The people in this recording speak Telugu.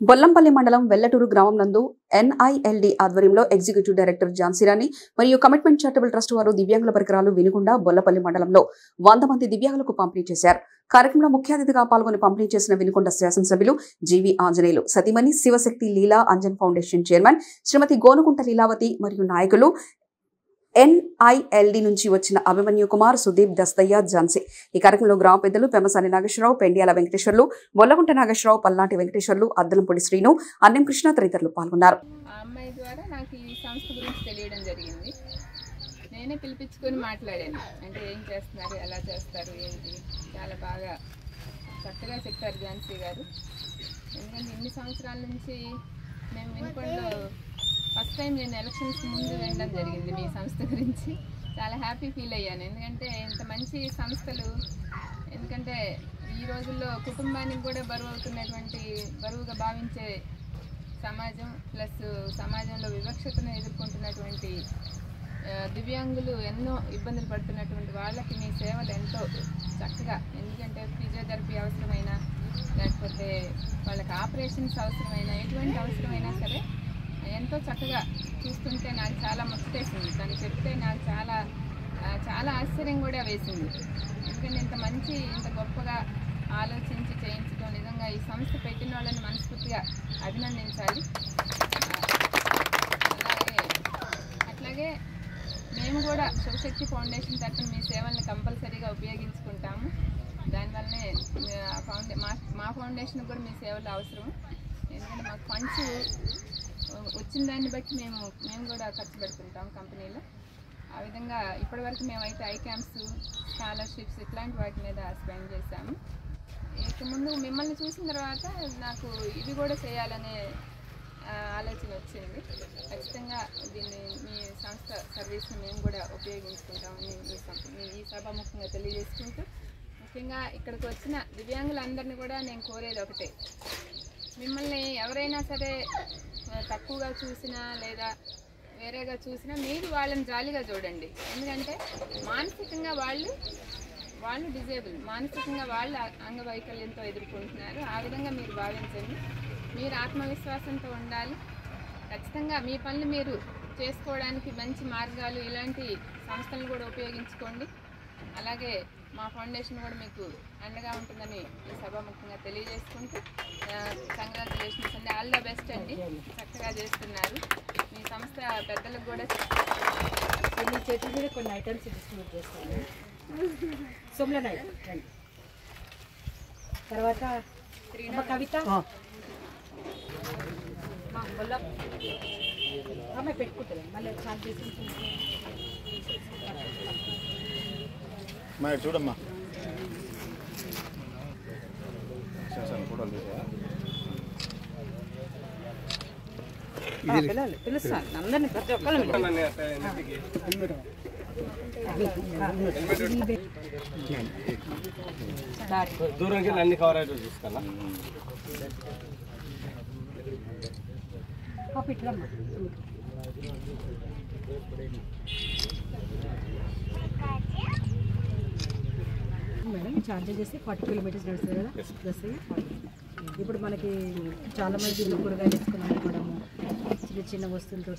బొల్లంపల్లి మండలం వెల్లటూరు గ్రామం నందు NILD ఆధ్వర్యంలో ఎగ్జిక్యూటివ్ డైరెక్టర్ ఝాన్సీరాణి మరియు కమిట్మెంట్ చారిటబుల్ ట్రస్ట్ వారు దివ్యాంగుల పరికరాలు వినుకొండ బొల్లపల్లి మండలంలో 100 మంది దివ్యాంగులకు పంపిణీ చేశారు. కార్యక్రమంలో ముఖ్య అతిథిగా పాల్గొని పంపిణీ చేసిన వినుకొండ శాసనసభ్యులు జీవి ఆంజనేయులు, సతీమణి శివశక్తి లీలా అంజన్ ఫౌండేషన్ చైర్మన్ శ్రీమతి గోనుకుంట లీలావతి మరియు నాయకులు NILD నుంచి వచ్చిన అభిమన్యు కుమార్, సుదీప్, దస్తయ్య, ఝాన్సీ. ఈ కార్యక్రమంలో గ్రామ పెద్దలు పెమసాని నాగేశ్వరరావు, పెండియాల వెంకటేశ్వర్లు, బొల్లగుంట నాగేశ్వరరావు, పల్నాటి వెంకటేశ్వర్లు, అద్దలంపూడి శ్రీను, అన్నం కృష్ణ తదితరులు పాల్గొన్నారు. అమ్మాయి ద్వారా నాకు ఈ సంస్థ గురించి తెలియడం జరిగింది. నేనే పిలిపించుకొని మాట్లాడాను. అంటే ఏం చేస్తున్నారు, ఎలా చేస్తారు, ఏంటి, చాలా బాగా చక్కగా చెప్పారు ఝాన్సీ గారు. ఎందుకంటే ఇన్ని సంవత్సరాల నుంచి మేము వినుకొండలో ఫస్ట్ టైం నేను ఎలక్షన్స్ ముందు వినడం జరిగింది మీ సంస్థ గురించి. చాలా హ్యాపీ ఫీల్ అయ్యాను. ఎందుకంటే ఇంత మంచి సంస్థలు, ఎందుకంటే ఈ రోజుల్లో కుటుంబానికి కూడా బరువుగా భావించే సమాజం, ప్లస్ సమాజంలో వివక్షతను ఎదుర్కొంటున్నటువంటి దివ్యాంగులు, ఎన్నో ఇబ్బందులు పడుతున్నటువంటి వాళ్ళకి మీ సేవలు ఎంతో చక్కగా, ఎందుకంటే ఫిజియోథెరపీ అవసరమైనా, లేకపోతే వాళ్ళకి ఆపరేషన్స్ అవసరమైనా, ఎటువంటి అవసరమైనా సరే ఎంతో చక్కగా చూస్తుంటే నాకు చాలా ముచ్చటేసింది. తను చెప్తే నాకు చాలా ఆశ్చర్యం కూడా వేసింది. ఎందుకంటే ఇంత గొప్పగా ఆలోచించి చేయించడం నిజంగా ఈ సంస్థ పెట్టిన వాళ్ళని మనస్ఫూర్తిగా అభినందించాలి. అట్లాగే మేము కూడా శివశక్తి ఫౌండేషన్ తరఫున మీ సేవలను కంపల్సరీగా ఉపయోగించుకుంటాము. దానివల్లనే మా ఫౌండేషన్కి కూడా మీ సేవలు అవసరం. ఎందుకంటే మాకు ఫండ్స్ వచ్చిన దాన్ని బట్టి మేము కూడా ఖర్చు పెడుతుంటాం కంపెనీలో. ఆ విధంగా ఇప్పటివరకు మేమైతే ఐ క్యాంప్స్, స్కాలర్షిప్స్ ఇట్లాంటి వాటి మీద స్పెండ్ చేశాము. ఇక ముందు మిమ్మల్ని చూసిన తర్వాత నాకు ఇది కూడా చేయాలనే ఆలోచన వచ్చింది. ఖచ్చితంగా దీన్ని మీ సంస్థ సర్వీస్ని మేము కూడా ఉపయోగించుకుంటామని ఈ సభాముఖంగా తెలియజేసుకుంటూ, ముఖ్యంగా ఇక్కడికి వచ్చిన దివ్యాంగులందరినీ కూడా నేను కోరేది ఒకటే, మిమ్మల్ని ఎవరైనా సరే తక్కువగా చూసినా లేదా వేరేగా చూసినా మీరు వాళ్ళని జాలిగా చూడండి. ఎందుకంటే మానసికంగా వాళ్ళు డిజేబుల్, మానసికంగా వాళ్ళు అంగవైకల్యంతో ఎదుర్కొంటున్నారు. ఆ విధంగా మీరు భావించండి. మీరు ఆత్మవిశ్వాసంతో ఉండాలి. ఖచ్చితంగా మీ పనులు మీరు చేసుకోవడానికి మంచి మార్గాలు, ఇలాంటి సంస్థలను కూడా ఉపయోగించుకోండి. అలాగే మా ఫౌండేషన్ కూడా మీకు అండగా ఉంటుందని ఈ సభాముఖంగా తెలియజేసుకుంటూ, కంగ్రాచులేషన్స్ అండి, ఆల్ ద బెస్ట్ అండి. చక్కగా చేస్తున్నారు. మీ సంస్థ పెద్దలకు కూడా కొన్ని చెట్ల మీద కొన్ని ఐటమ్స్ డిస్ట్రిబ్యూట్ చేస్తాను. సోమ్లన్ ఐటమ్ తర్వాత కవిత అమ్మాయి పెట్టుకుంటుంది. మళ్ళీ చార్జ్ చేసి చూడమ్మా పిలుస్తాను అందరినీ, ప్రతి ఒక్కరు దూరంకి అన్ని కవర్ అయితే చూసుకున్నా. మేడం ఛార్జ్ చేసి 40 కిలోమీటర్స్ నడుస్తుంది కదా బస్సు. ఇప్పుడు మనకి చాలామంది కూరగాయలు వేసుకుని అమ్ముకోవడము, చిన్న వస్తువులతో